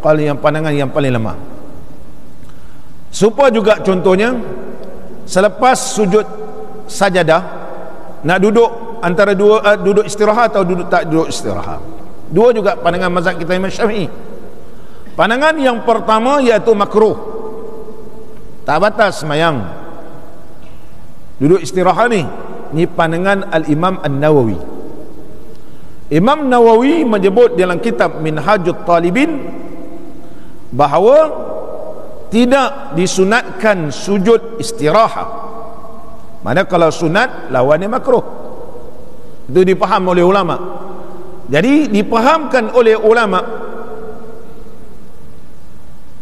qaul yang pandangan yang paling lemah. Supaya juga contohnya selepas sujud sajadah, nak duduk antara dua, duduk istirahat atau duduk tak duduk istirahat. Dua juga pandangan mazhab kita Imam Syafi'i. Pandangan yang pertama iaitu makruh, tak batas semayang, duduk istirahat ni. Ni pandangan Al-Imam An-Nawawi. Imam Nawawi menyebut dalam kitab Minhajut Talibin bahawa tidak disunatkan sujud istirahat. Mana kalau sunat lawannya makruh. Itu dipaham oleh ulama. Jadi dipahamkan oleh ulama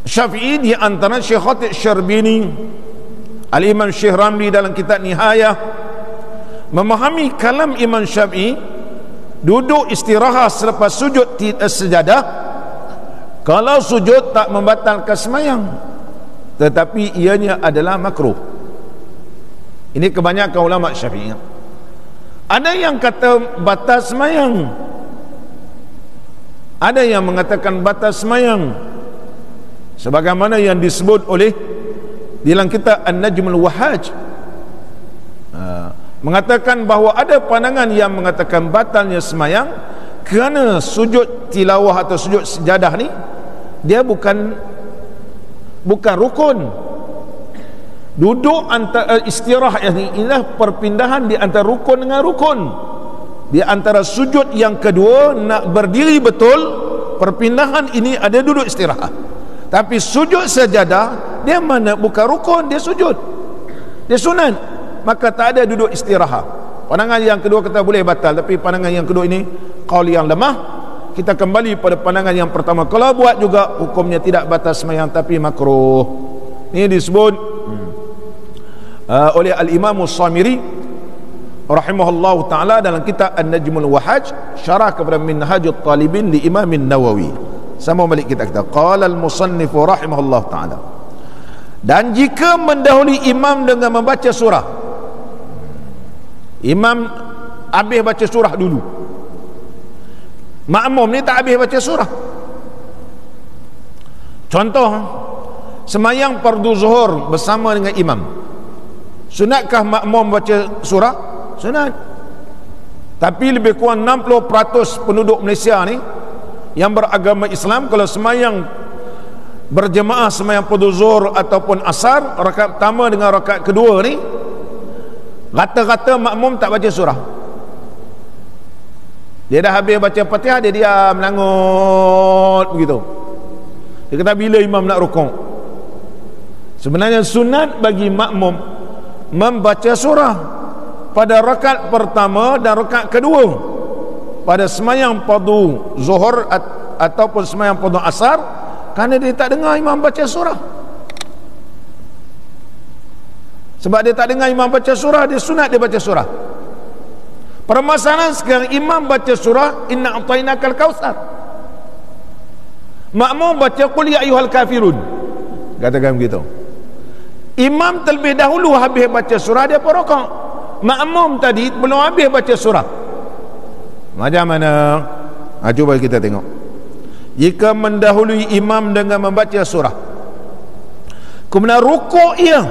Syafi'i, di antara Syekh Khatib Syarbini, Al-Imam Syekh Ramli dalam kitab Nihayah, memahami kalam Imam Syafi'i, duduk istirahat selepas sujud sejadah kalau sujud tak membatalkan semayang, tetapi ianya adalah makruh. Ini kebanyakan ulama Syafi'i. Ada yang kata batas semayang, ada yang mengatakan batas semayang, sebagaimana yang disebut oleh dalam kitab An-Najmul Wahaj, mengatakan bahawa ada pandangan yang mengatakan batalnya semayang kerana sujud tilawah atau sujud sejadah ni dia bukan rukun. Duduk antara istirahat ini ialah perpindahan di antara rukun dengan rukun. Di antara sujud yang kedua nak berdiri betul, perpindahan ini ada duduk istirahat. Tapi sujud sajadah dia mana bukan rukun, dia sujud, dia sunat, maka tak ada duduk istirahat. Pandangan yang kedua kata boleh batal, tapi pandangan yang kedua ini qaul yang lemah. Kita kembali pada pandangan yang pertama, kalau buat juga hukumnya tidak batas semayang tapi makruh. Ini disebut oleh Al-Imam As-Samiri rahimahullah ta'ala dalam kitab An-Najmul Wahaj, syarah kepada Minhajut Talibin di Imam Nawawi. Sama balik kita kata qala al-musannif rahimahullah ta'ala, dan jika mendahului imam dengan membaca surah, imam habis baca surah dulu, makmum ni tak habis baca surah, Contoh, semayang fardu zuhur bersama dengan imam, sunatkah makmum baca surah? Sunat. Tapi lebih kurang 60% penduduk Malaysia ni yang beragama Islam, kalau semayang berjemaah, semayang fardu zuhur ataupun asar, rakaat pertama dengan rakaat kedua ni, rata-rata makmum tak baca surah. Dia dah habis baca Fatihah, dia diam menangut begitu. Dia kata bila imam nak rukuk. Sebenarnya sunat bagi makmum membaca surah pada rakaat pertama dan rakaat kedua pada semayang fardu zuhur ataupun semayang fardu asar, kerana dia tak dengar imam baca surah. Sebab dia tak dengar imam baca surah, dia sunat dia baca surah. Permasalahan sekarang, imam baca surah inna a'tainakal kautsar, makmum baca qul ya ayyuhal kafirun, katakan begitu. Imam terlebih dahulu habis baca surah, dia pun rukuk. Makmum tadi belum habis baca surah. Macam mana? Cuba kita tengok. Jika mendahului imam dengan membaca surah, kemudian rukuk ia,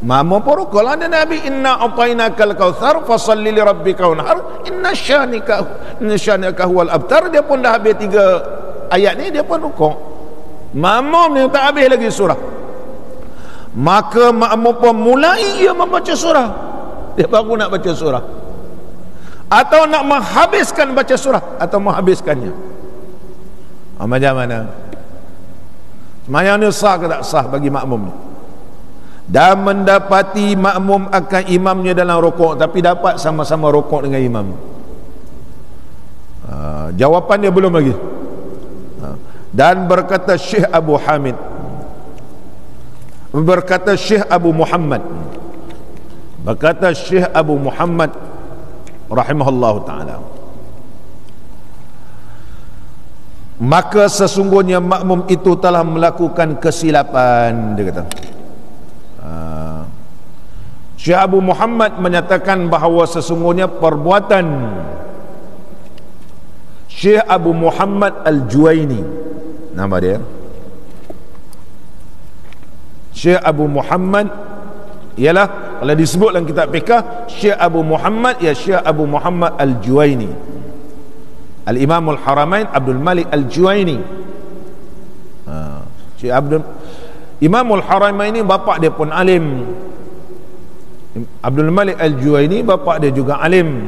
makmum pun rukuk lah. Dan Nabi inna a'tainakal kautsar fasalli li rabbika wanhar inna syanika huwal abtar, dia pun dah habis 3 ayat ni, dia pun rukuk. Makmum ni tak habis lagi surah, maka makmum pun mulai ia membaca surah, dia baru nak baca surah, atau nak menghabiskan baca surah, atau menghabiskannya. Macam mana? Semayang ni sah ke tak sah bagi makmum ni? Dan mendapati makmum akan imamnya dalam rukuk, tapi dapat sama-sama rukuk dengan imam. Jawapan dia belum lagi. Dan berkata Syekh Abu Hamid, berkata Syekh Abu Muhammad, berkata Syekh Abu Muhammad rahimahullahu ta'ala, maka sesungguhnya makmum itu telah melakukan kesilapan. Dia kata, Syekh Abu Muhammad menyatakan bahawa sesungguhnya perbuatan Syekh Abu Muhammad Al-Juwaini, nama dia Syekh Abu Muhammad, ialah kalau disebut dalam kitab fiqh Syekh Abu Muhammad, ya Syekh Abu Muhammad Al-Juwaini, Al-Imam Al-Haramain Abdul Malik Al-Juwaini. Syekh Imam Al-Haramain ini bapak dia pun alim. Abdul Malik Al-Juwaini bapak dia juga alim.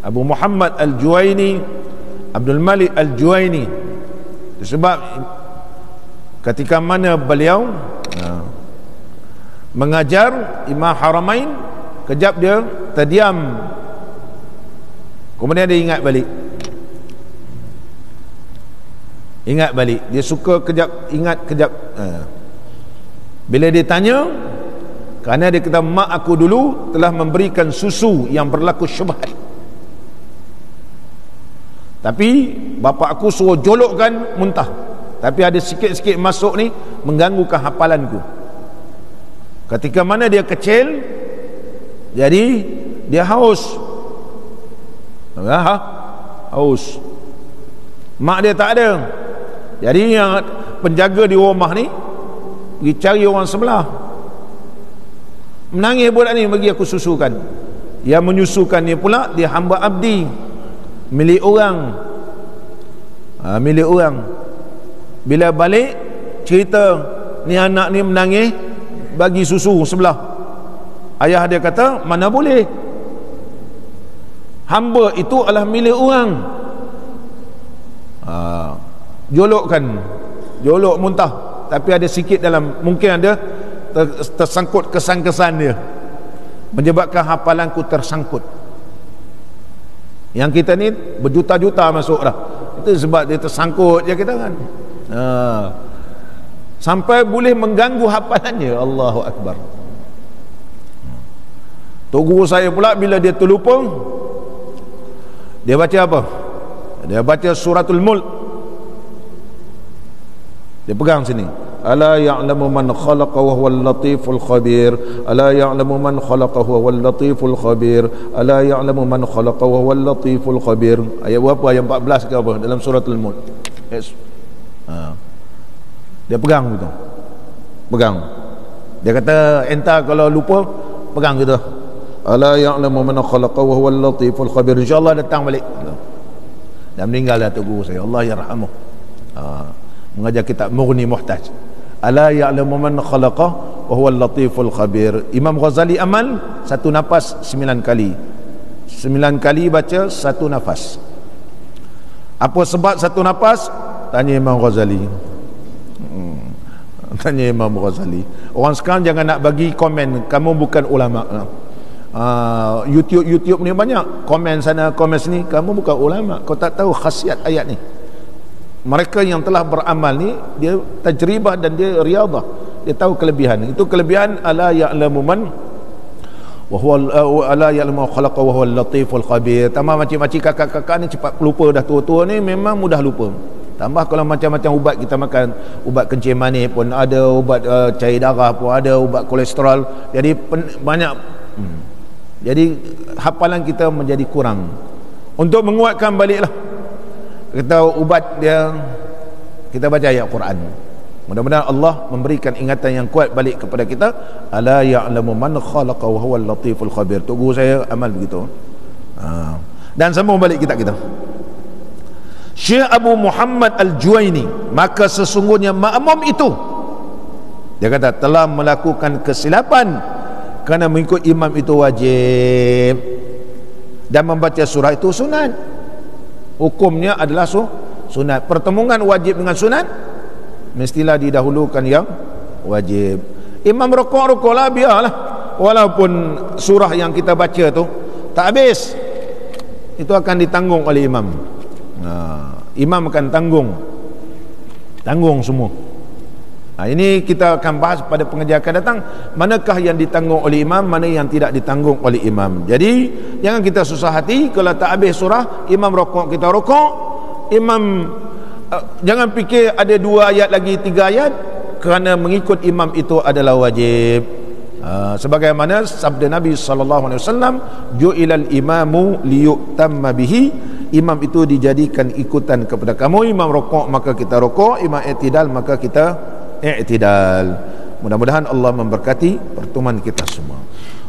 Abu Muhammad Al-Juwaini, Abdul Malik Al-Juwaini. Sebab ketika mana beliau mengajar Imam Haramain, kejap dia terdiam, kemudian dia ingat balik, dia suka kejap ingat kejap. Bila dia tanya, kerana dia kata mak aku dulu telah memberikan susu yang berlaku syubhat, tapi bapa aku suruh jolokkan muntah, tapi ada sikit-sikit masuk ni mengganggukan hafalanku. Ketika mana dia kecil, jadi dia haus, haus, mak dia tak ada, jadi yang penjaga di rumah ni pergi cari orang sebelah, menangis budak ni, bagi aku susukan. Yang menyusukan ni pula dia hamba abdi, milik orang, milik orang. Bila balik cerita ni anak ni menangis bagi susu sebelah, ayah dia kata mana boleh, hamba itu adalah milik orang. Jolok muntah, tapi ada sikit dalam, mungkin ada tersangkut kesan-kesan dia, menyebabkan hafalanku tersangkut. Yang kita ni berjuta-juta masuk dah, itu sebab dia tersangkut je kita kan, sampai boleh mengganggu hafalannya. Allahu Akbar. Tok guru saya pula bila dia terlupa, dia baca apa? Dia baca suratul Mulk. Dia pegang sini, ala ya'lamu man khalaqa wa huwal latiful khabir, ala ya'lamu man khalaqa wa huwal latiful khabir, ala ya'lamu man khalaqa wa huwal latiful khabir. Ayat berapa? Ayat 14 ke apa dalam suratul Mulk? Dia pegang gitu. Pegang. Dia kata entah kalau lupa pegang gitu. Ala ya'lamu man khalaqa wa huwal latiful khabir. Insyaallah datang balik. Dan meninggal dah tu guru saya. Allah yarhamuh. Mengajar kitab Mughni Muhtaj. Ala ya'lamu man khalaqa wa huwal latiful khabir. Imam Ghazali amal satu nafas 9 kali. 9 kali baca satu nafas. Apa sebab satu nafas? Tanya Imam Ghazali. Tanya Imam Ghazali. Orang sekarang jangan nak bagi komen kamu bukan ulama. YouTube ni banyak komen sana komen sini, kamu bukan ulama, kau tak tahu khasiat ayat ni. Mereka yang telah beramal ni dia tajribah dan dia riadah, dia tahu kelebihan. Itu kelebihan ala ya'lamu man wa huwa ala ya'lamu khalaqa wa huwal latiful khabir. Tambah macam-macam kakak-kakak ni cepat lupa, dah tua-tua ni memang mudah lupa. Tambah kalau macam-macam ubat kita makan, ubat kencing manis pun ada, ubat cair darah pun ada, ubat kolesterol. Jadi banyak jadi hafalan kita menjadi kurang. Untuk menguatkan baliklah, kita ubat dia, kita baca ayat Quran. Mudah-mudahan Allah memberikan ingatan yang kuat balik kepada kita. Ala ya'lamu man khalaqa wa huwal latiful khabir. Tok guru saya amal begitu. Dan sambung balik kitab kita. Syekh Abu Muhammad Al-Juwaini, maka sesungguhnya makmum itu, dia kata, telah melakukan kesilapan kerana mengikut imam itu wajib dan membaca surah itu sunat. Hukumnya adalah sunat. Pertemuan wajib dengan sunat mestilah didahulukan yang wajib. Imam rukuk lah, biarlah, walaupun surah yang kita baca tu tak habis, itu akan ditanggung oleh imam. Imam akan tanggung semua. Ini kita akan bahas pada pengajian akan datang, manakah yang ditanggung oleh imam, mana yang tidak ditanggung oleh imam. Jadi jangan kita susah hati kalau tak habis surah, imam rokok, kita rokok. Imam jangan fikir ada 2 ayat lagi, 3 ayat, kerana mengikut imam itu adalah wajib. Sebagaimana sabda Nabi SAW, ju'ilal imamu liyu'tamma bihi, imam itu dijadikan ikutan kepada kamu. Imam rokok maka kita rokok, imam i'tidal maka kita i'tidal. Mudah-mudahan Allah memberkati pertemuan kita semua.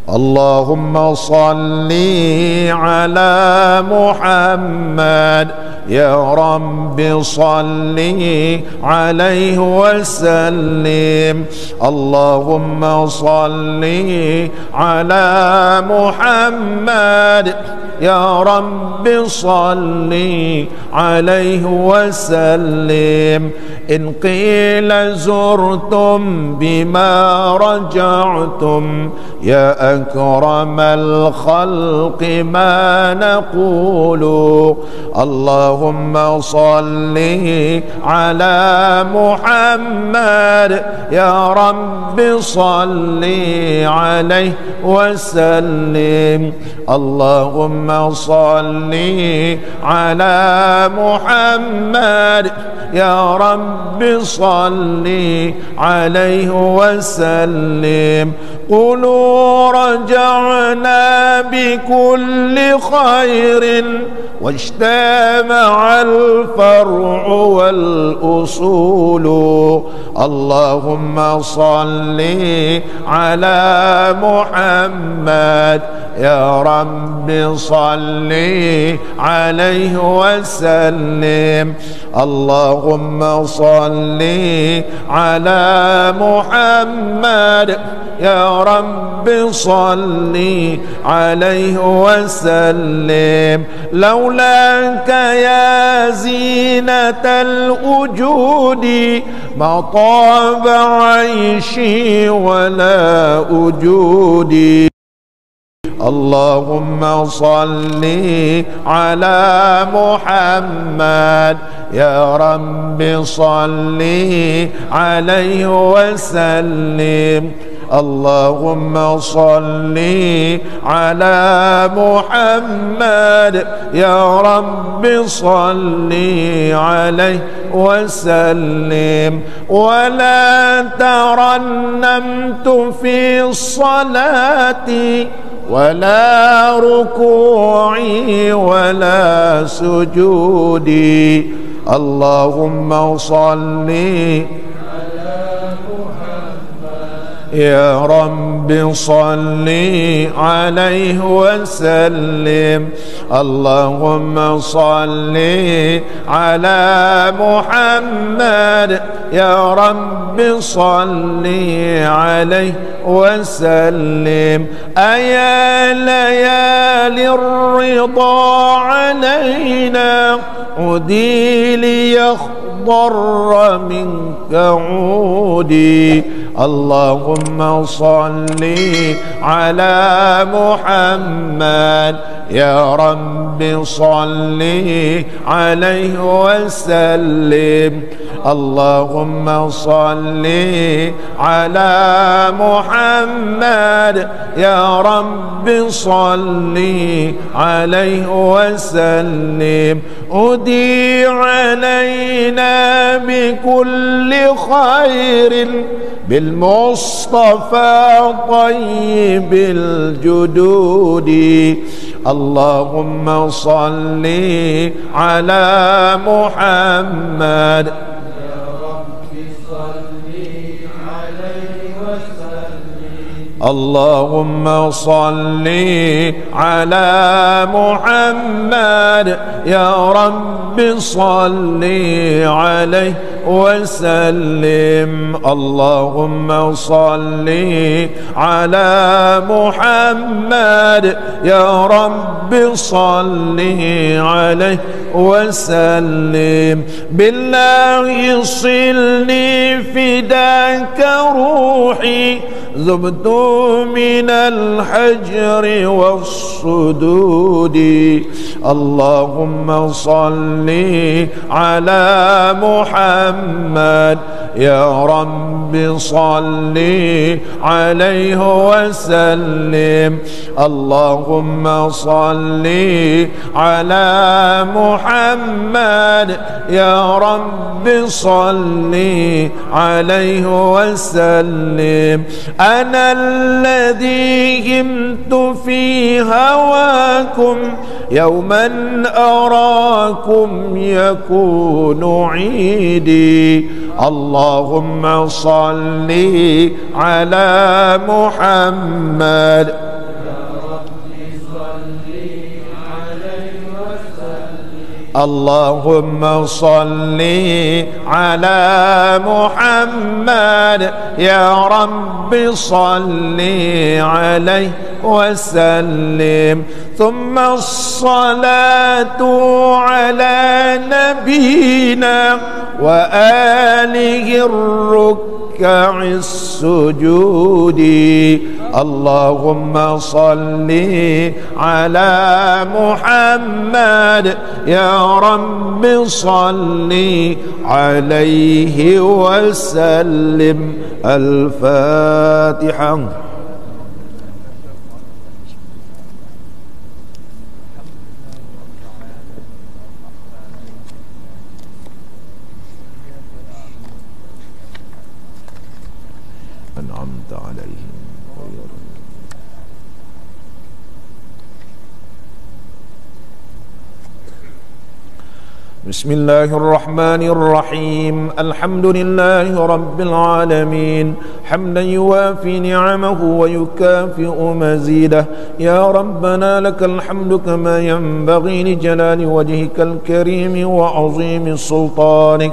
Allahumma salli ala Muhammad, ya Rabbi salli alaihi wasallim. Allahumma salli ala Muhammad, ya Rabbi salli alaihi wasallim. In qila zurtum bima raja'tum, ya akramal khalqi ma naqulu. Allahumma salli ala Muhammad, ya Rabbi salli alaihi wasallim. Allahumma salli ala Muhammad, ya Rabbi salli alaihi wasallim. Qulu raja'na bikulli khairin wajtama'a al-far'u wal-usulu. Allahumma salli ala Muhammad, ya Rabbi salli alaihi wasallim. Allahumma salli ala Muhammad, ya Rabbi salli alaihi wasallim. Laulaka ya zinatal wujudi ma taba aishi wala wujudi. Allahumma salli ala Muhammad, ya Rabbi salli alaihi wasallim. Allahumma salli ala Muhammad, ya Rabbi salli alaihi wasallim. Wa la tarannamtu fi salati wala ruku'i wala sujudi. Allahumma salli يا رب صل عليه وسلم. اللهم صل على محمد يا رب صل عليه وسلم. أيا ليالي الرضا علينا عودي ليخضر منك عودي. اللهم صل على محمد يا رب صل عليه وسلم. اللهم صل على محمد يا رب صل عليه وسلم. أدي علينا بكل خير بالمصطفى طيب الجدود. اللهم صل على محمد يا رب صل عليه وسلم. اللهم صل على محمد يا رب صل عليه وسلم. اللهم صل على محمد يا رب صل عليه وسلم. بالله صلني فداك روحي ذبت من الحجر والصدود. اللهم صل على محمد يا رب صل عليه وسلم. اللهم صل على محمد يا رب صل عليه وسلم. أنا الذي همت في هواكم يوما أراكم يكون عيدي. اللهم صل على محمد اللهم صل على محمد يا رب صل عليه وسلم. ثم الصلاة على نبينا وآله الركع السجود. اللهم صل على محمد يا رب صل عليه وسلم. الفاتحة. أنعمت عليهم غير بسم الله الرحمن الرحيم. الحمد لله رب العالمين حمدا يوافي نعمه ويكافئ مزيده. يا ربنا لك الحمد كما ينبغي لجلال وجهك الكريم وعظيم سلطانك.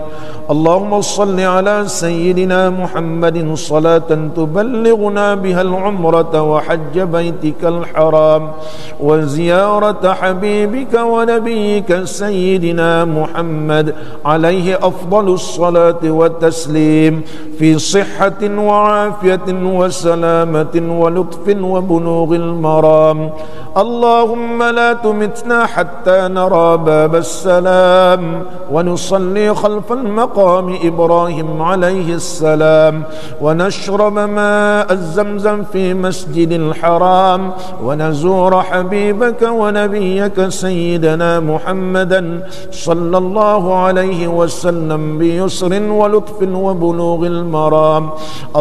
اللهم صل على سيدنا محمد صلاة تبلغنا بها العمرة وحج بيتك الحرام وزيارة حبيبك ونبيك سيدنا محمد عليه أفضل الصلاة والتسليم في صحة وعافية وسلامة ولطف وبلوغ المرام. اللهم لا تمتنا حتى نرى باب السلام ونصلي خلف المقام إبراهيم عليه السلام ونشرب ماء الزمزم في مسجد الحرام ونزور حبيبك ونبيك سيدنا محمدا صلى صلى الله عليه وسلم بيسر ولطف وبلوغ المرام.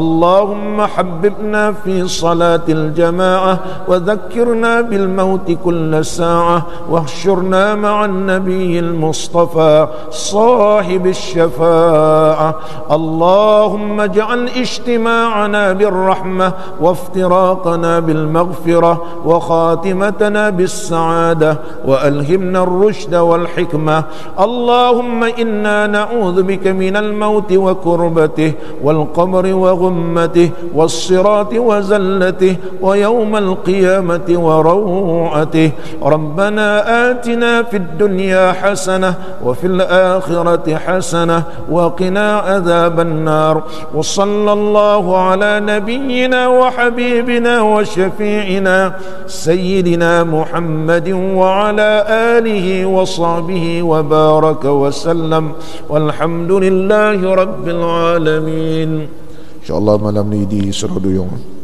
اللهم حببنا في صلاة الجماعة وذكرنا بالموت كل ساعة واحشرنا مع النبي المصطفى صاحب الشفاعة. اللهم اجعل اجتماعنا بالرحمة وافتراقنا بالمغفرة وخاتمتنا بالسعادة وألهمنا الرشد والحكمة. اللهم إنا نعوذ بك من الموت وكربته والقبر وغمته والصراط وزلته ويوم القيامة وروعته. ربنا آتنا في الدنيا حسنة وفي الآخرة حسنة وقنا عذاب النار. وصلى الله على نبينا وحبيبنا وشفيعنا سيدنا محمد وعلى آله وصحبه وبارك وسلم والحمد لله رب العالمين. InsyaAllah malam ni di Seroduyung